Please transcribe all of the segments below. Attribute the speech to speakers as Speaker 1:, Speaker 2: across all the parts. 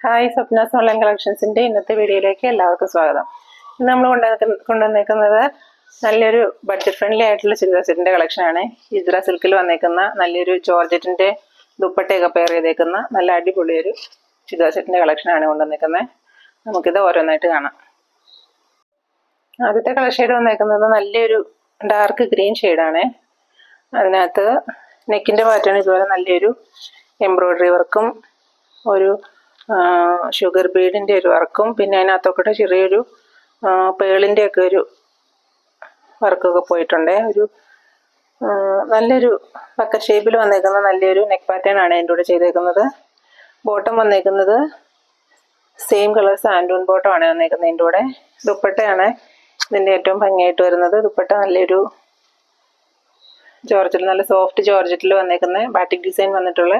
Speaker 1: Hi, Swapna's online കളക്ഷൻസിൻ്റെ ഇന്നത്തെ വീഡിയോയിലേക്ക് എല്ലാവർക്കും സ്വാഗതം. ഇന്ന് നമ്മൾ കൊണ്ടുവന്നേക്കുന്നത് നല്ലൊരു ബഡ്ജറ്റ് ഫ്രണ്ട്ലി ആയിട്ടുള്ള ചുരിദാർ സെറ്റിൻ്റെ കളക്ഷനാണ്. ഇസ്ര സിൽക്കിൽ വന്നേക്കുന്ന നല്ലൊരു ജോർജറ്റിൻ്റെ ദുപ്പട്ടയൊക്കെ പെയർ ചെയ്തേക്കുന്ന നല്ല അടിപൊളിയൊരു ചുരിദാർ സെറ്റിൻ്റെ കളക്ഷനാണ് കൊണ്ടുവന്നേക്കുന്നത്. നമുക്കിത് ഓരോന്നായിട്ട് കാണാം. ആദ്യത്തെ കളർ ഷെയ്ഡ് വന്നേക്കുന്നത് നല്ലൊരു ഡാർക്ക് ഗ്രീൻ ഷെയ്ഡാണ്. അതിനകത്ത് നെക്കിൻ്റെ പാറ്റേൺ ഇതുപോലെ നല്ലൊരു എംബ്രോയ്ഡറി വർക്കും ഒരു ഷുഗർ ബീഡിൻ്റെ ഒരു വർക്കും പിന്നെ അതിനകത്തൊക്കെ ചെറിയൊരു പേളിൻ്റെ ഒക്കെ ഒരു വർക്കൊക്കെ പോയിട്ടുണ്ട്. ഒരു നല്ലൊരു പക്ക ഷേപ്പിൽ വന്നേക്കുന്ന നല്ലൊരു നെക്ക് പാറ്റേൺ ആണ് അതിൻ്റെ കൂടെ ചെയ്തേക്കുന്നത്. ബോട്ടം വന്നേക്കുന്നത് സെയിം കളർ സാൻഡൂൺ ബോട്ടം ആണ് വന്നേക്കുന്നത്. അതിൻ്റെ കൂടെ ദുപ്പട്ടയാണ് ഇതിൻ്റെ ഏറ്റവും ഭംഗിയായിട്ട് വരുന്നത്. ദുപ്പട്ട നല്ലൊരു ജോർജറ്റിൽ, നല്ല സോഫ്റ്റ് ജോർജറ്റിൽ വന്നേക്കുന്ന ബാറ്റിക് ഡിസൈൻ വന്നിട്ടുള്ള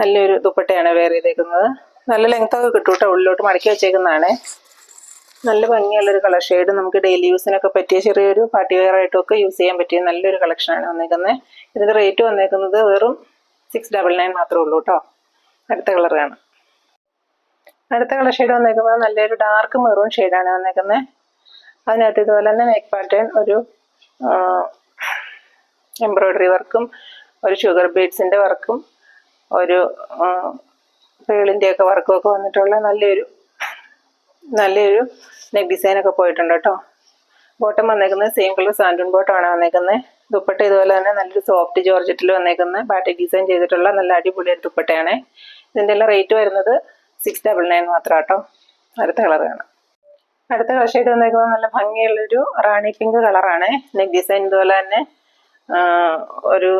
Speaker 1: നല്ലൊരു ദുപ്പട്ടയാണ് വെയർ ചെയ്തേക്കുന്നത്. നല്ല ലെങ്ത്തൊക്കെ കിട്ടും കേട്ടോ. ഉള്ളിലോട്ട് മടക്കി വെച്ചേക്കുന്നതാണ്. നല്ല ഭംഗിയുള്ളൊരു കളർ ഷെയ്ഡ്. നമുക്ക് ഡെയിലി യൂസിനൊക്കെ പറ്റിയ ചെറിയൊരു പാർട്ടി വെയർ ആയിട്ടൊക്കെ യൂസ് ചെയ്യാൻ പറ്റിയ നല്ലൊരു കളക്ഷനാണ് വന്നേക്കുന്നത്. ഇതിൻ്റെ റേറ്റ് വന്നേക്കുന്നത് വെറും 699 മാത്രമേ ഉള്ളൂ കേട്ടോ. അടുത്ത കളർ കാണാം. അടുത്ത കളർ ഷെയ്ഡ് വന്നേക്കുന്നത് നല്ലൊരു ഡാർക്ക് മെറൂൺ ഷെയ്ഡാണ് വന്നേക്കുന്നത്. അതിനകത്ത് ഇതുപോലെ തന്നെ നെക്ക് പാറ്റേൺ ഒരു എംബ്രോയ്ഡറി വർക്കും ഒരു ഷുഗർ ബീഡ്സിൻ്റെ വർക്കും ഒരു പേളിൻ്റെയൊക്കെ വർക്കൊക്കെ വന്നിട്ടുള്ള നല്ലൊരു നെക്ക് ഡിസൈനൊക്കെ പോയിട്ടുണ്ട് കേട്ടോ. ബോട്ടം വന്നേക്കുന്നത് സെയിം കളർ സാൻഡൂൺ ബോട്ടമാണ് വന്നേക്കുന്നത്. ദുപ്പട്ട ഇതുപോലെ തന്നെ നല്ലൊരു സോഫ്റ്റ് ജോർജറ്റിൽ വന്നേക്കുന്ന ബാറ്റിക് ഡിസൈൻ ചെയ്തിട്ടുള്ള നല്ല അടിപൊളി ഒരു ദുപ്പട്ടയാണ്. ഇതിൻ്റെ എല്ലാം റേറ്റ് വരുന്നത് 699 മാത്രം കേട്ടോ. അടുത്ത കളർ കാണാം. അടുത്ത കളർ ഷെയ്ഡ് വന്നേക്കുന്നത് നല്ല ഭംഗിയുള്ളൊരു റാണി പിങ്ക് കളറാണ്. നെക്ക് ഡിസൈൻ ഇതുപോലെ തന്നെ ഒരു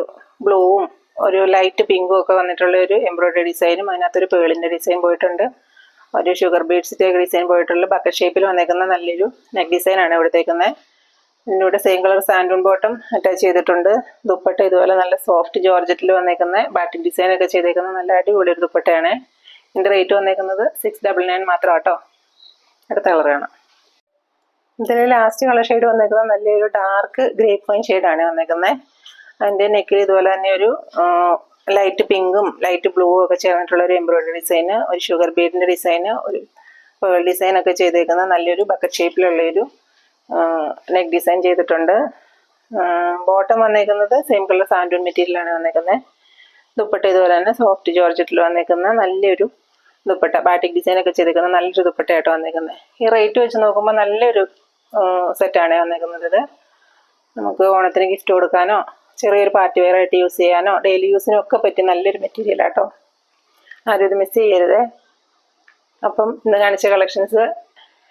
Speaker 1: ബ്ലൂവും ഒരു ലൈറ്റ് പിങ്കും ഒക്കെ വന്നിട്ടുള്ള ഒരു എംബ്രോയ്ഡറി ഡിസൈനും അതിനകത്തൊരു പേളിൻ്റെ ഡിസൈൻ പോയിട്ടുണ്ട്. ഒരു ഷുഗർ ബീഡ്സിൻ്റെ ഡിസൈൻ പോയിട്ടുള്ള ബക്കറ്റ് ഷേപ്പിൽ വന്നേക്കുന്ന നല്ലൊരു നെക്ക് ഡിസൈനാണ് ഇവിടത്തേക്കുന്നത്. ഇതിൻ്റെ കൂടെ സെയിം കളർ സാൻഡൂൺ ബോട്ടം അറ്റാച്ച് ചെയ്തിട്ടുണ്ട്. ദുപ്പട്ട ഇതുപോലെ നല്ല സോഫ്റ്റ് ജോർജറ്റിൽ വന്നേക്കുന്ന ബാറ്റിക് ഡിസൈനൊക്കെ ചെയ്തേക്കുന്ന നല്ല അടിപൊളി ഒരു ദുപ്പട്ടയാണ്. ഇതിൻ്റെ റേറ്റ് വന്നേക്കുന്നത് 699 മാത്രം കേട്ടോ. അടുത്ത കളർ കാണാം. ഇതിൽ ലാസ്റ്റ് കളർ ഷെയ്ഡ് വന്നേക്കുന്നത് നല്ലൊരു ഡാർക്ക് ഗ്രേപ്പ് വൈൻ ഷെയ്ഡാണ് വന്നേക്കുന്നത്. അതിൻ്റെ നെക്കിൽ ഇതുപോലെ തന്നെ ഒരു ലൈറ്റ് പിങ്കും ലൈറ്റ് ബ്ലൂവും ഒക്കെ ചേർന്നിട്ടുള്ള ഒരു എംബ്രോയ്ഡറി ഡിസൈന്, ഒരു ഷുഗർ ബീഡിൻ്റെ ഡിസൈന്, ഒരു പേൾ ഡിസൈനൊക്കെ ചെയ്തേക്കുന്ന നല്ലൊരു ബക്കറ്റ് ഷേപ്പിലുള്ളൊരു നെക്ക് ഡിസൈൻ ചെയ്തിട്ടുണ്ട്. ബോട്ടം വന്നേക്കുന്നത് സെയിം കളർ സാൻഡൂൺ മെറ്റീരിയലാണ് വന്നേക്കുന്നത്. ദുപ്പട്ട ഇതുപോലെ തന്നെ സോഫ്റ്റ് ജോർജറ്റിൽ വന്നേക്കുന്ന നല്ലൊരു ദുപ്പട്ട ബാറ്റിക് ഡിസൈനൊക്കെ ചെയ്തേക്കുന്ന നല്ലൊരു ദുപ്പട്ടയായിട്ട് വന്നേക്കുന്നത്. ഈ റേറ്റ് വെച്ച് നോക്കുമ്പോൾ നല്ലൊരു സെറ്റാണ് വന്നേക്കുന്നത്. ഇത് നമുക്ക് ഓണത്തിന് ഗിഫ്റ്റ് കൊടുക്കാനോ ചെറിയൊരു പാർട്ടി വെയർ ആയിട്ട് യൂസ് ചെയ്യാനോ ഡെയിലി യൂസിനോ ഒക്കെ പറ്റിയ നല്ലൊരു മെറ്റീരിയൽ ആട്ടോ. ആരും ഇത് മിസ് ചെയ്യരുത്. അപ്പം ഇന്ന് കാണിച്ച കളക്ഷൻസ്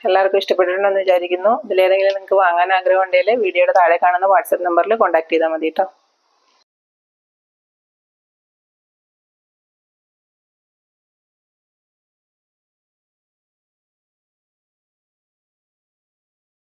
Speaker 1: എല്ലാവർക്കും ഇഷ്ടപ്പെട്ടിട്ടുണ്ടെന്ന് വിചാരിക്കുന്നു. ഇതിലേതെങ്കിലും നിങ്ങൾക്ക് വാങ്ങാൻ ആഗ്രഹം ഉണ്ടെങ്കിൽ വീഡിയോയുടെ താഴെ കാണുന്ന വാട്സപ്പ് നമ്പറിൽ കോൺടാക്ട് ചെയ്താൽ മതി കേട്ടോ.